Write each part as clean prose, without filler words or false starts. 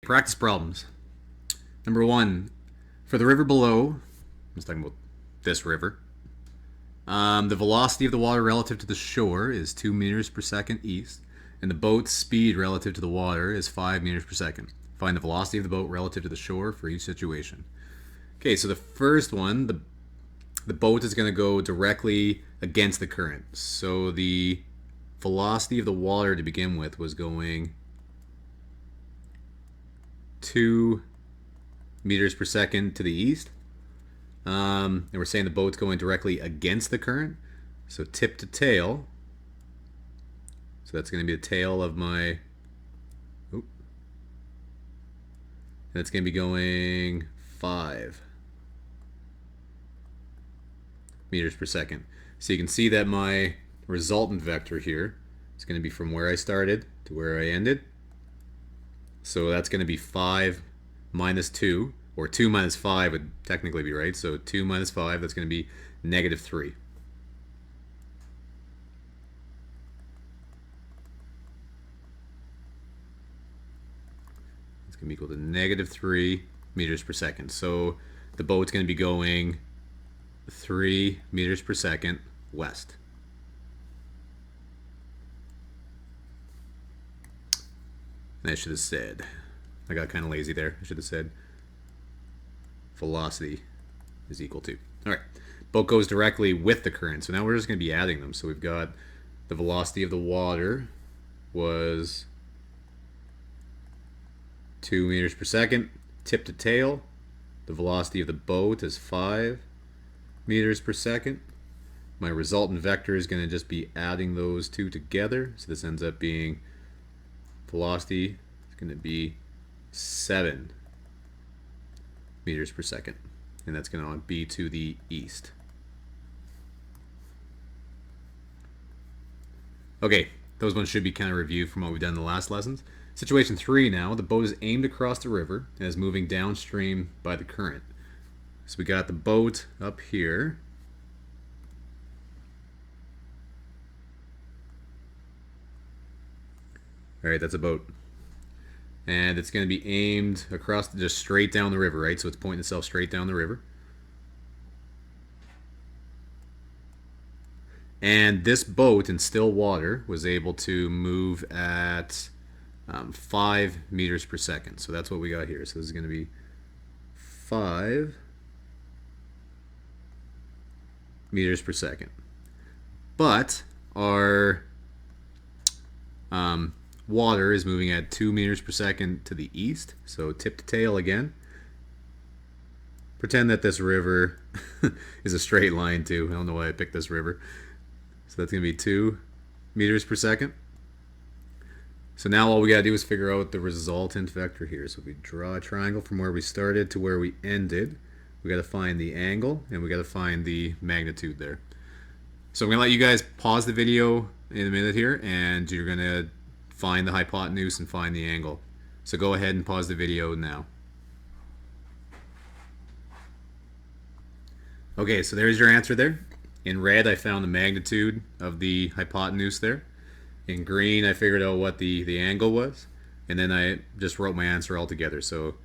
practice problems. Number 1, for the river below, I'm just talking about this river, the velocity of the water relative to the shore is 2 meters per second east, and the boat's speed relative to the water is 5 meters per second. Find the velocity of the boat relative to the shore for each situation. Okay, so the first one, the boat is going to go directly against the current. So the velocity of the water to begin with was going 2 meters per second to the east. And we're saying the boat's going directly against the current. So tip to tail. So that's going to be the tail of my... Oop. And it's going to be going 5 meters per second. So you can see that my resultant vector here is going to be from where I started to where I ended. So that's going to be 5 minus 2, or 2 minus 5 would technically be right. So 2 minus 5, that's going to be negative 3. It's going to be equal to negative 3 meters per second. So the boat's going to be going 3 meters per second west. And I should have said, I got kind of lazy there. I should have said velocity is equal to. All right, boat goes directly with the current. So now we're just going to be adding them. So we've got the velocity of the water was 2 meters per second, tip to tail. The velocity of the boat is 5 meters per second. My resultant vector is going to just be adding those two together. So this ends up being velocity is going to be 7 meters per second. And that's going to be to the east. Okay, those ones should be kind of reviewed from what we've done in the last lessons. Situation 3 now, the boat is aimed across the river and is moving downstream by the current. So we got the boat up here. All right, that's a boat. And it's going to be aimed across, just straight down the river, right? So it's pointing itself straight down the river. And this boat in still water was able to move at 5 meters per second. So that's what we got here. So this is going to be 5 meters per second. But our water is moving at 2 meters per second to the east. So tip to tail again. Pretend that this river is a straight line too. I don't know why I picked this river. So that's going to be 2 meters per second. So now all we got to do is figure out the resultant vector here. So if we draw a triangle from where we started to where we ended, we got to find the angle and we got to find the magnitude there. So I'm going to let you guys pause the video in a minute here, and you're going to find the hypotenuse and find the angle. So go ahead and pause the video now. Okay, so there's your answer there. In red, I found the magnitude of the hypotenuse there. In green, I figured out what the angle was. And then I just wrote my answer all together. So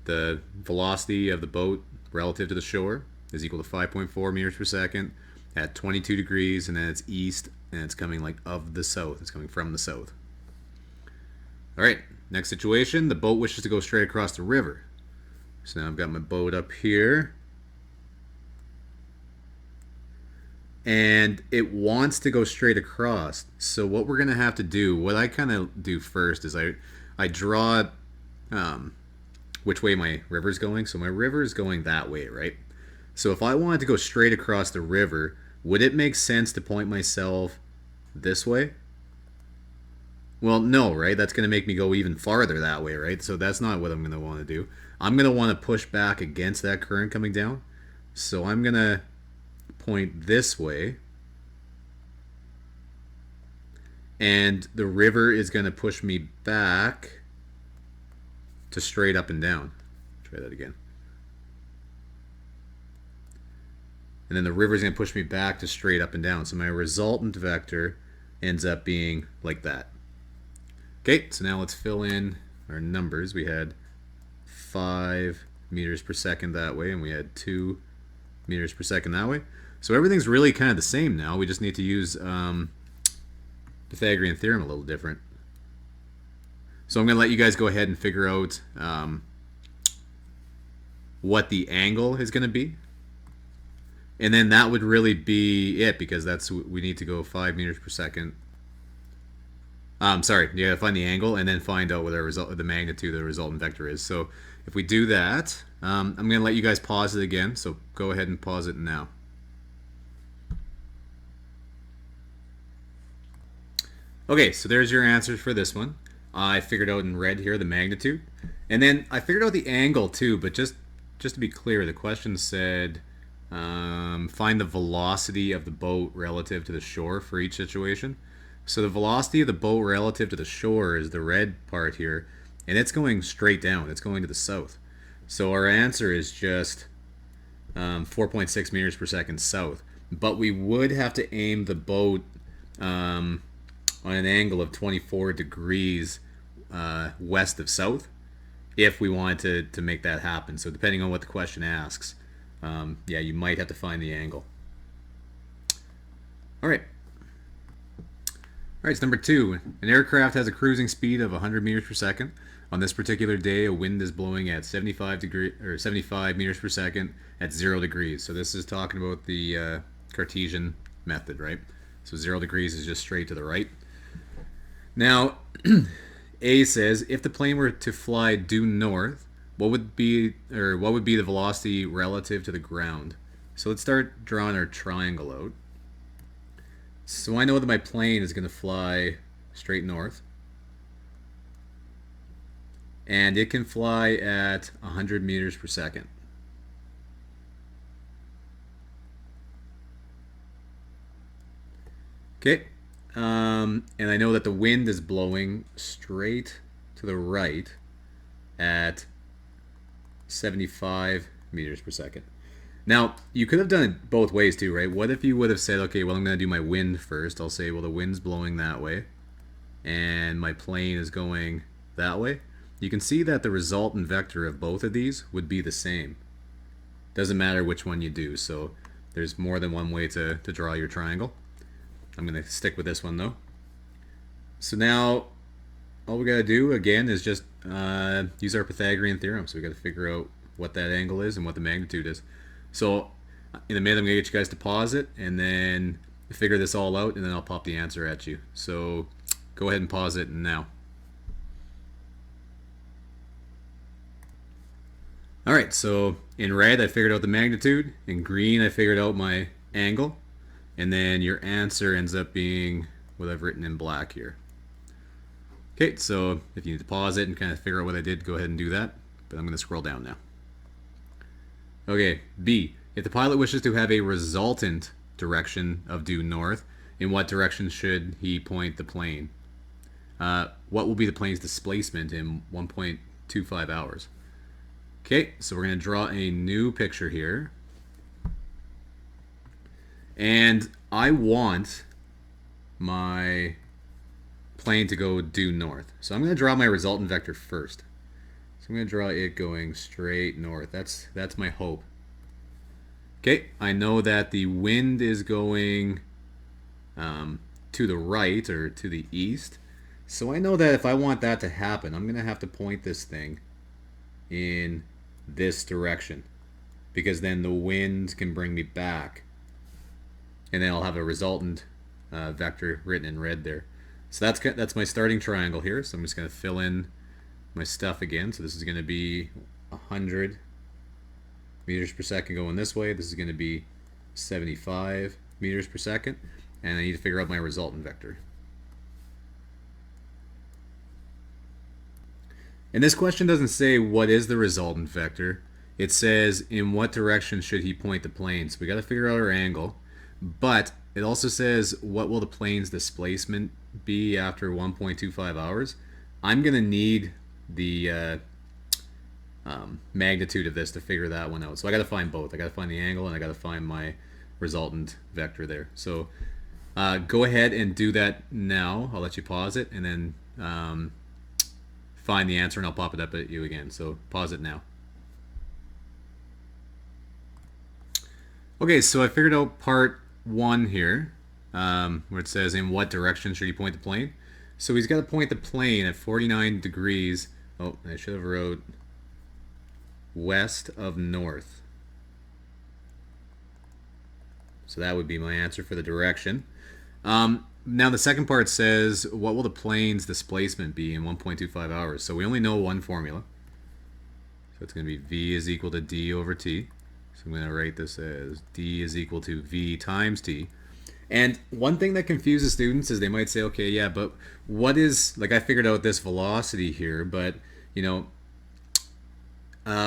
the velocity of the boat relative to the shore is equal to 5.4 meters per second at 22 degrees, and then it's east, and it's coming like of the south. It's coming from the south. All right, next situation, the boat wishes to go straight across the river. So now I've got my boat up here. And it wants to go straight across. So what we're going to have to do, what I kind of do first is I draw which way my river's going. So my river is going that way, right? So if I wanted to go straight across the river, would it make sense to point myself this way? Well, no, right? That's going to make me go even farther that way, right? So that's not what I'm going to want to do. I'm going to want to push back against that current coming down. So I'm going to point this way. And the river is going to push me back to straight up and down. Try that again. And then the river is going to push me back to straight up and down. So my resultant vector ends up being like that. Okay, so now let's fill in our numbers. We had 5 meters per second that way, and we had 2 meters per second that way. So everything's really kind of the same now. We just need to use Pythagorean theorem a little different. So I'm going to let you guys go ahead and figure out what the angle is going to be. And then that would really be it, because we need to go 5 meters per second. Sorry, you got to find the angle and then find out what the magnitude of the resultant vector is. So if we do that, I'm going to let you guys pause it again. So go ahead and pause it now. Okay, so there's your answers for this one. I figured out in red here the magnitude. And then I figured out the angle too, but just to be clear, the question said find the velocity of the boat relative to the shore for each situation. So the velocity of the boat relative to the shore is the red part here, and it's going straight down. It's going to the south. So our answer is just 4.6 meters per second south. But we would have to aim the boat on an angle of 24 degrees west of south if we wanted to make that happen. So depending on what the question asks, yeah, you might have to find the angle. All right. All right, so number 2. An aircraft has a cruising speed of 100 meters per second. On this particular day, a wind is blowing at 75 meters per second at 0 degrees. So this is talking about the Cartesian method, right? So 0 degrees is just straight to the right. Now, A says if the plane were to fly due north, what would be the velocity relative to the ground? So let's start drawing our triangle out. So I know that my plane is going to fly straight north, and it can fly at 100 meters per second. Okay, and I know that the wind is blowing straight to the right at 75 meters per second. Now, you could have done it both ways too, right? What if you would have said, okay, well, I'm going to do my wind first. I'll say, well, the wind's blowing that way, and my plane is going that way. You can see that the resultant vector of both of these would be the same. Doesn't matter which one you do, so there's more than one way to draw your triangle. I'm going to stick with this one, though. So now, all we got to do, again, is just use our Pythagorean theorem. So we got to figure out what that angle is and what the magnitude is. So in a minute, I'm going to get you guys to pause it and then figure this all out, and then I'll pop the answer at you. So go ahead and pause it now. All right, so in red, I figured out the magnitude. In green, I figured out my angle. And then your answer ends up being what I've written in black here. Okay, so if you need to pause it and kind of figure out what I did, go ahead and do that. But I'm going to scroll down now. Okay, B. If the pilot wishes to have a resultant direction of due north, in what direction should he point the plane? What will be the plane's displacement in 1.25 hours? Okay, so we're going to draw a new picture here. And I want my plane to go due north. So I'm going to draw my resultant vector first. So I'm going to draw it going straight north. That's my hope. Okay, I know that the wind is going to the right or to the east. So I know that if I want that to happen, I'm going to have to point this thing in this direction, because then the wind can bring me back. And then I'll have a resultant vector written in red there. So that's my starting triangle here. So I'm just going to fill in my stuff again. So this is going to be 100 meters per second going this way. This is going to be 75 meters per second. And I need to figure out my resultant vector. And this question doesn't say what is the resultant vector. It says in what direction should he point the plane. So we got to figure out our angle. But it also says what will the plane's displacement be after 1.25 hours. I'm going to need the magnitude of this to figure that one out. So I got to find both. I got to find the angle and I got to find my resultant vector there. So go ahead and do that now. I'll let you pause it and then find the answer and I'll pop it up at you again. So pause it now. Okay, so I figured out part one here, where it says in what direction should he point the plane. So he's got to point the plane at 49 degrees. Oh, I should have wrote west of north. So that would be my answer for the direction. Now the second part says, what will the plane's displacement be in 1.25 hours? So we only know one formula. So it's going to be V is equal to D over T. So I'm going to write this as D is equal to V times T. And one thing that confuses students is they might say, okay, yeah, but what is, like I figured out this velocity here, but, you know,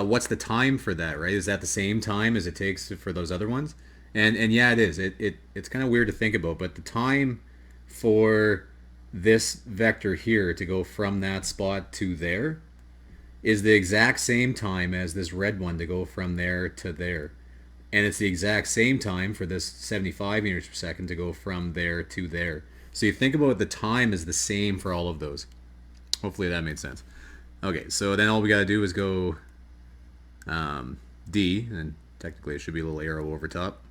what's the time for that, right? Is that the same time as it takes for those other ones? And yeah, it is. It's kind of weird to think about, but the time for this vector here to go from that spot to there is the exact same time as this red one to go from there to there. And it's the exact same time for this 75 meters per second to go from there to there. So you think about the time is the same for all of those. Hopefully that made sense. Okay, so then all we got to do is go D, and technically it should be a little arrow over top.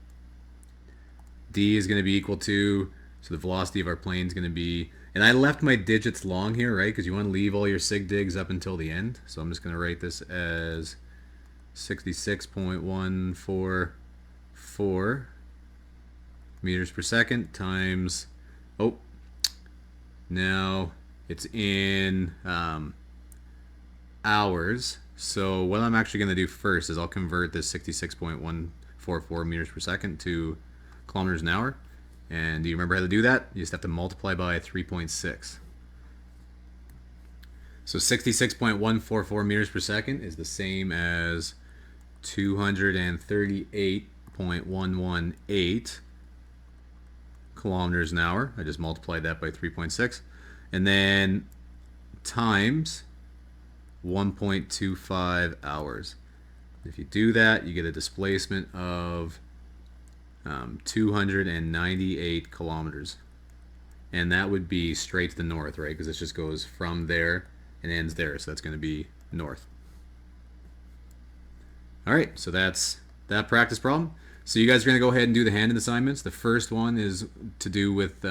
D is going to be equal to, so the velocity of our plane is going to be, and I left my digits long here, right? Because you want to leave all your sig digs up until the end. So I'm just going to write this as 66.144 meters per second times, oh, now it's in hours. So what I'm actually going to do first is I'll convert this 66.144 meters per second to kilometers an hour. And do you remember how to do that? You just have to multiply by 3.6. So 66.144 meters per second is the same as 238.118 kilometers an hour. I just multiplied that by 3.6. And then times 1.25 hours. If you do that, you get a displacement of 298 kilometers. And that would be straight to the north, right? Because it just goes from there and ends there. So that's going to be north. All right, so that's that practice problem. So you guys are going to go ahead and do the hand-in assignments. The first one is to do with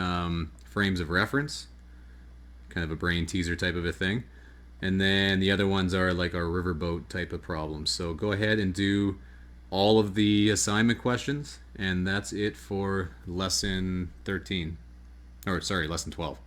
frames of reference, kind of a brain teaser type of a thing. And then the other ones are like our riverboat type of problems. So go ahead and do all of the assignment questions, and that's it for lesson 13. Or sorry, lesson 12.